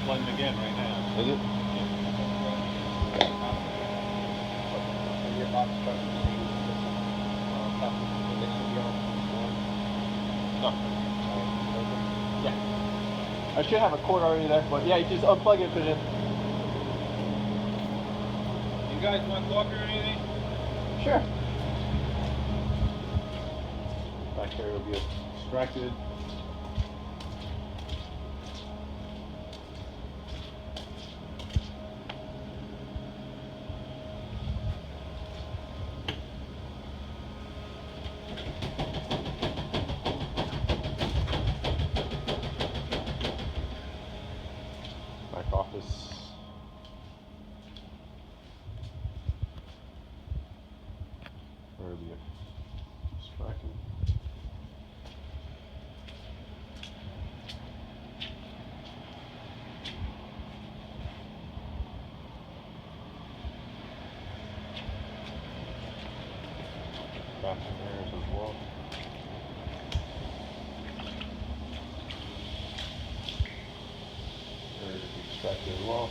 plugged again right now. Is it? No. Yeah. I should have a cord already there, but yeah, you just unplug it, put it in. You guys want coffee or anything? Sure. Back here will be extracted. Back office. Where are the extracted? Bathroom areas as well. There to be extracted as well.